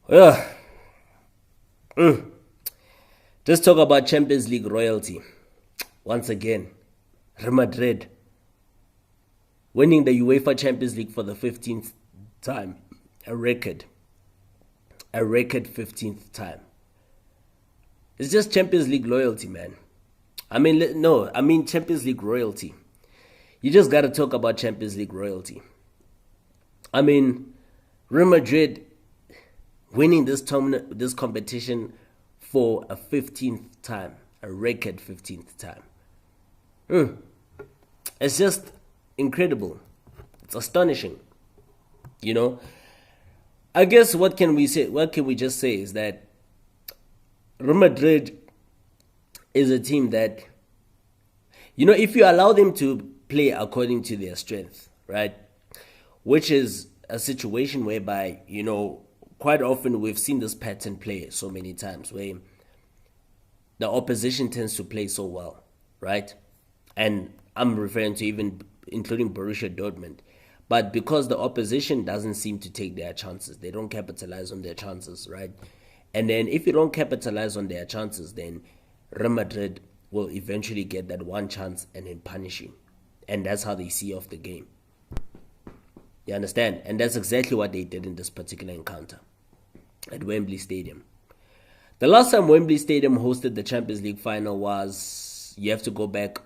Yeah. Just talk about Champions League royalty. Once again, Real Madrid winning the UEFA Champions League for the 15th time. A record. A record 15th time. It's just Champions League loyalty, man. No, Champions League royalty. You just got to talk about Champions League royalty. I mean, Real Madrid winning this tournament, this competition for a 15th time, a record 15th time. It's just incredible. It's astonishing. You know, I guess what can we say? What can we just say is that Real Madrid is a team that, if you allow them to play according to their strength, right? Which is a situation whereby, quite often we've seen this pattern play so many times where the opposition tends to play so well, right? And I'm referring to even including Borussia Dortmund. But because the opposition doesn't seem to take their chances, they don't capitalize on their chances, right? And then if you don't capitalize on their chances, then Real Madrid will eventually get that one chance and then punish you. And that's how they see off the game. You understand? And that's exactly what they did in this particular encounter at Wembley Stadium. The last time Wembley Stadium hosted the Champions League final was, you have to go back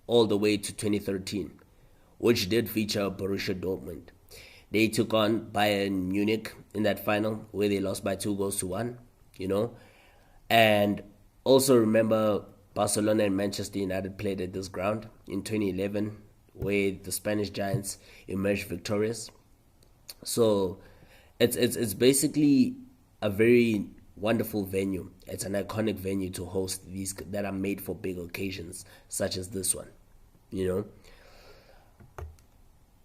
all the way to 2013, which did feature Borussia Dortmund. They took on Bayern Munich in that final, where they lost by 2-1, And also remember Barcelona and Manchester United played at this ground in 2011, where the Spanish Giants emerged victorious. So it's basically a very wonderful venue. It's an iconic venue to host these that are made for big occasions such as this one.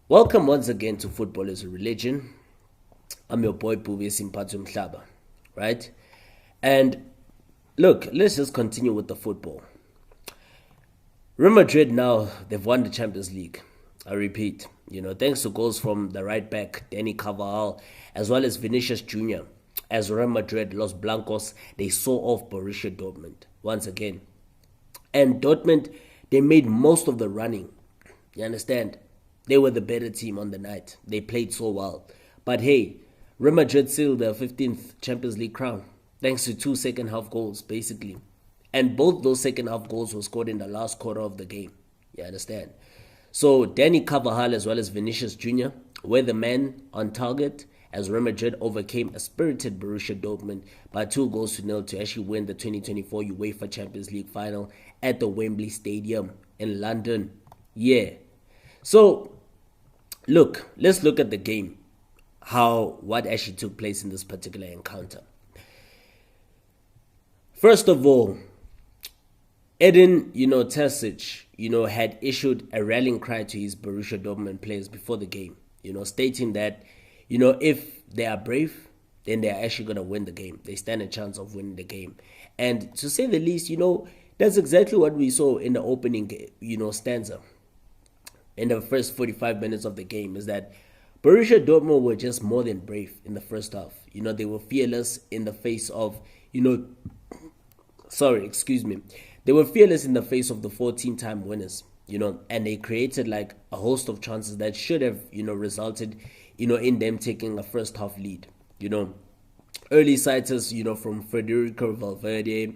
Welcome once again to Football is a Religion. I'm your boy Bubi Simpatu Mhlaba, right? And look, let's just continue with the football. Real Madrid now, they've won the Champions League. I repeat, thanks to goals from the right back, Danny Carvajal, as well as Vinicius Jr. As Real Madrid, Los Blancos, they saw off Borussia Dortmund once again. And Dortmund, they made most of the running. You understand? They were the better team on the night. They played so well. But hey, Real Madrid sealed their 15th Champions League crown thanks to 2 second-half goals, basically. And both those second-half goals were scored in the last quarter of the game. You understand? So Danny Carvajal as well as Vinicius Jr. were the men on target as Real Madrid overcame a spirited Borussia Dortmund by 2-0 to actually win the 2024 UEFA Champions League final at the Wembley Stadium in London. Yeah. So, look, let's look at the game, what actually took place in this particular encounter. First of all, Edin, Terzic, had issued a rallying cry to his Borussia Dortmund players before the game, stating that, if they are brave, then they are actually going to win the game. They stand a chance of winning the game. And to say the least, that's exactly what we saw in the opening, stanza. In the first 45 minutes of the game, is that Borussia Dortmund were just more than brave in the first half. They were fearless in the face of, They were fearless in the face of the 14-time winners, and they created like a host of chances that should have, resulted, in them taking a first half lead. Early sighters, from Federico Valverde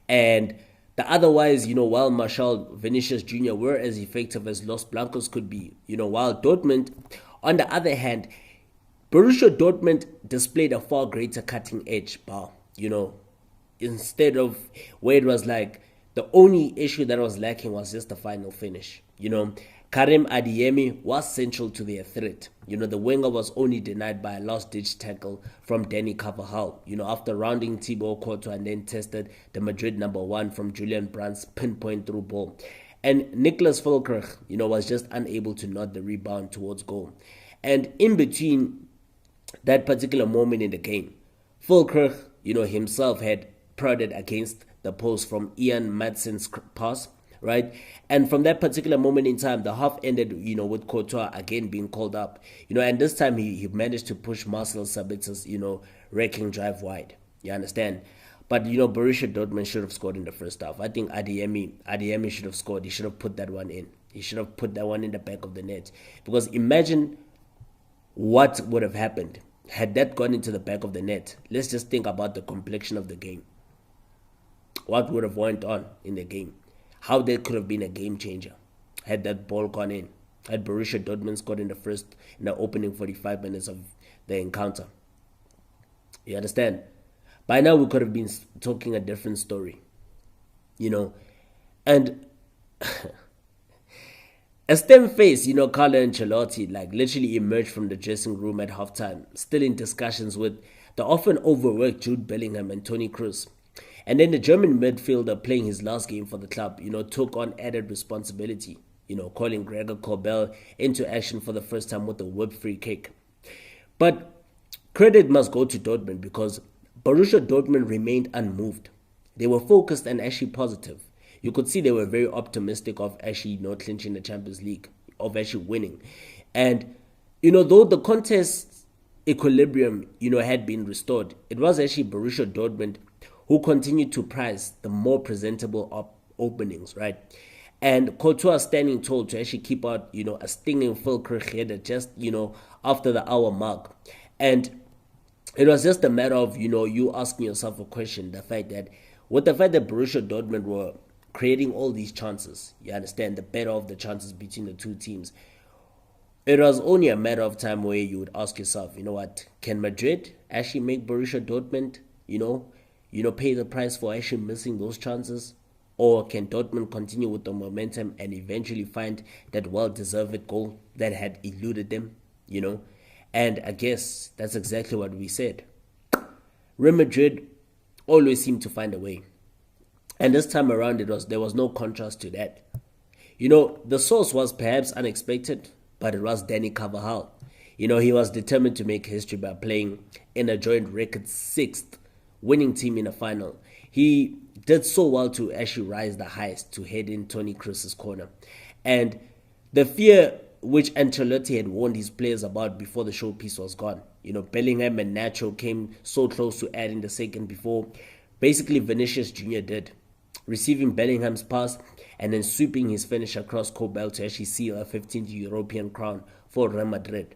and the otherwise, while Martial, Vinicius Jr. were as effective as Los Blancos could be, while Dortmund, on the other hand, Borussia Dortmund displayed a far greater cutting edge bar, instead of where it was like the only issue that was lacking was just the final finish. Karim Adeyemi was central to their threat. The winger was only denied by a last-ditch tackle from Danny Carvajal, after rounding Thibaut Courtois and then tested the Madrid number 1 from Julian Brandt's pinpoint through ball. And Nicholas Füllkrug, was just unable to nod the rebound towards goal. And in between that particular moment in the game, Füllkrug, himself had prodded against the post from Ian Madsen's pass, right? And from that particular moment in time, the half ended, with Courtois again being called up, and this time he managed to push Marcel Sabitzer's, wrecking drive wide. You understand? But, Borussia Dortmund should have scored in the first half. I think Adeyemi should have scored. He should have put that one in. He should have put that one in the back of the net. Because imagine what would have happened had that gone into the back of the net. Let's just think about the complexion of the game. What would have went on in the game? How that could have been a game changer had that ball gone in. Had Borussia Dortmund scored in the opening 45 minutes of the encounter. You understand? By now we could have been talking a different story. And a stem-faced, Carlo Ancelotti, literally emerged from the dressing room at halftime, still in discussions with the often overworked Jude Bellingham and Toni Kroos. And then the German midfielder playing his last game for the club, took on added responsibility, calling Gregor Kobel into action for the first time with a whip free kick. But credit must go to Dortmund because Borussia Dortmund remained unmoved. They were focused and actually positive. You could see they were very optimistic of actually clinching the Champions League, of actually winning. And, though the contest equilibrium, had been restored, it was actually Borussia Dortmund who continued to prize the more presentable openings, right? And Courtois standing tall to actually keep out, a stinging Fulkrug header just, after the hour mark. And it was just a matter of, you asking yourself a question, the fact that Borussia Dortmund were creating all these chances, you understand, the better of the chances between the two teams. It was only a matter of time where you would ask yourself, what, can Madrid actually make Borussia Dortmund, pay the price for actually missing those chances? Or can Dortmund continue with the momentum and eventually find that well-deserved goal that had eluded them, And I guess that's exactly what we said. Real Madrid always seemed to find a way. And this time around, there was no contrast to that. The source was perhaps unexpected, but it was Dani Carvajal. He was determined to make history by playing in a joint record 6th winning team in a final. He did so well to actually rise the highest to head in Toni Kroos' corner. And the fear which Ancelotti had warned his players about before the showpiece was gone. Bellingham and Nacho came so close to adding the second before basically Vinicius Jr. did, receiving Bellingham's pass and then sweeping his finish across Kobel to actually seal a 15th European crown for Real Madrid.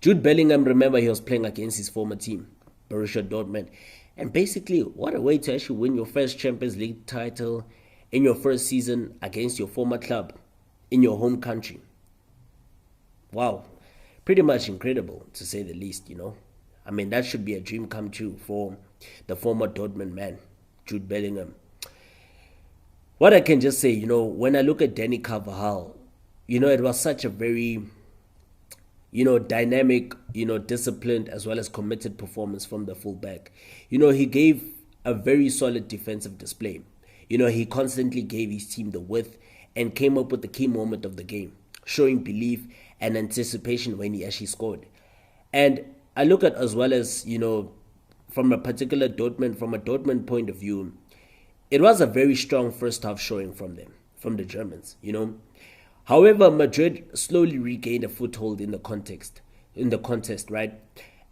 Jude Bellingham, remember, he was playing against his former team, Borussia Dortmund. And basically, what a way to actually win your first Champions League title in your first season against your former club in your home country. Wow. Pretty much incredible, to say the least, I mean, that should be a dream come true for the former Dortmund man, Jude Bellingham. What I can just say, when I look at Dani Carvajal, it was such a very, dynamic, disciplined as well as committed performance from the fullback. He gave a very solid defensive display. He constantly gave his team the width and came up with the key moment of the game, showing belief and anticipation when he actually scored. And I look at as well as, from a Dortmund point of view, it was a very strong first half showing from them, from the Germans, However, Madrid slowly regained a foothold in the contest, right?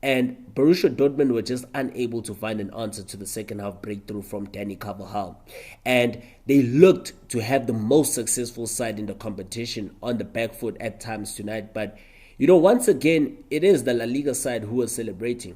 And Borussia Dortmund were just unable to find an answer to the second half breakthrough from Dani Carvajal. And they looked to have the most successful side in the competition on the back foot at times tonight. But, once again, it is the La Liga side who was celebrating.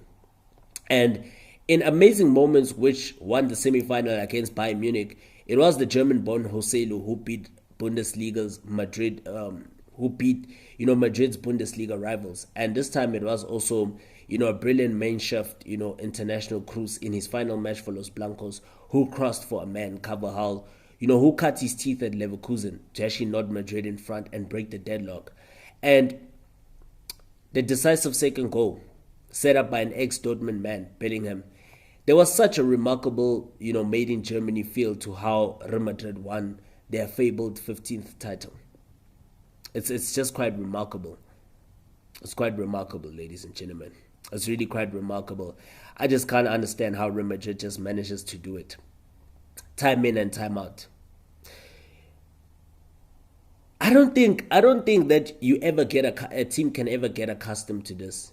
And in amazing moments which won the semi-final against Bayern Munich, it was the German-born Joselu who beat Bundesliga's Madrid, Madrid's Bundesliga rivals. And this time it was also, a brilliant main shaft, international Kroos in his final match for Los Blancos, who crossed for a man, Carvajal, who cut his teeth at Leverkusen to actually nod Madrid in front and break the deadlock. And the decisive second goal, set up by an ex-Dortmund man, Bellingham, there was such a remarkable, made in Germany feel to how Real Madrid won their fabled 15th title. It's just quite remarkable. It's quite remarkable, ladies and gentlemen. It's really quite remarkable. I just can't understand how Real Madrid just manages to do it. Time in and time out. I don't think that you ever get a team can ever get accustomed to this,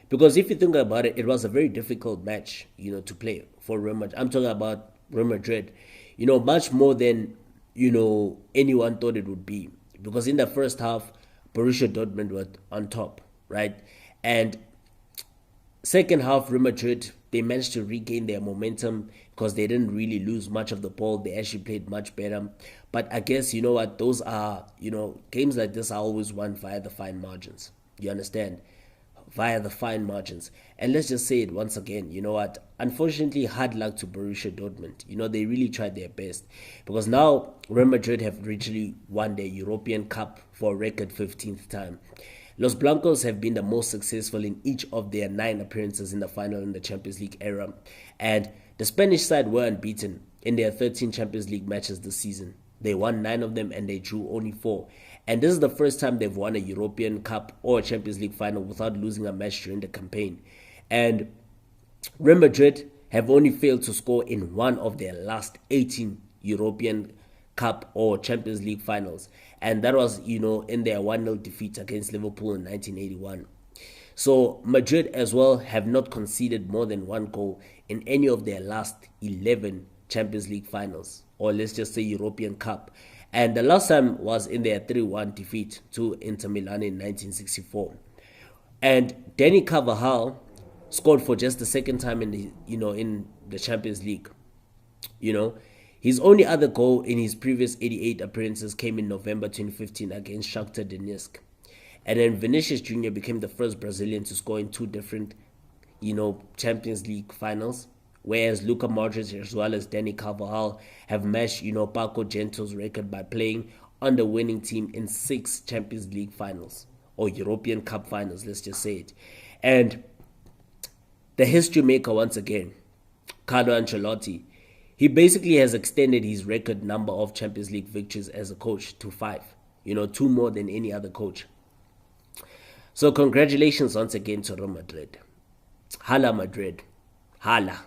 because if you think about it, it was a very difficult match, to play for Real Madrid. I'm talking about Real Madrid, much more than anyone thought it would be, because in the first half, Borussia Dortmund were on top, right, and second half, Real Madrid, they managed to regain their momentum because they didn't really lose much of the ball. They actually played much better. But I guess, you know what, those are, games like this are always won via the fine margins. You understand? Via the fine margins. And let's just say it once again, you know what? Unfortunately, hard luck to Borussia Dortmund. They really tried their best. Because now, Real Madrid have literally won their European Cup for a record 15th time. Los Blancos have been the most successful in each of their 9 appearances in the final in the Champions League era. And the Spanish side were unbeaten in their 13 Champions League matches this season. They won 9 of them and they drew only 4. And this is the first time they've won a European Cup or a Champions League final without losing a match during the campaign. And Real Madrid have only failed to score in one of their last 18 European Cup or Champions League finals. And that was, in their 1-0 defeat against Liverpool in 1981. So Madrid as well have not conceded more than 1 goal in any of their last 11 Champions League finals, or let's just say European Cup. And the last time was in their 3-1 defeat to Inter Milan in 1964. And Danny Carvajal scored for just the second time in the Champions League. His only other goal in his previous 88 appearances came in November 2015 against Shakhtar Donetsk. And then Vinicius Jr. became the first Brazilian to score in 2 different, Champions League finals. Whereas Luka Modric as well as Danny Carvajal have matched, Paco Gento's record by playing on the winning team in 6 Champions League finals. Or European Cup finals, let's just say it. And the history maker once again, Carlo Ancelotti, he basically has extended his record number of Champions League victories as a coach to 5. 2 more than any other coach. So congratulations once again to Real Madrid. Hala Madrid. Hala.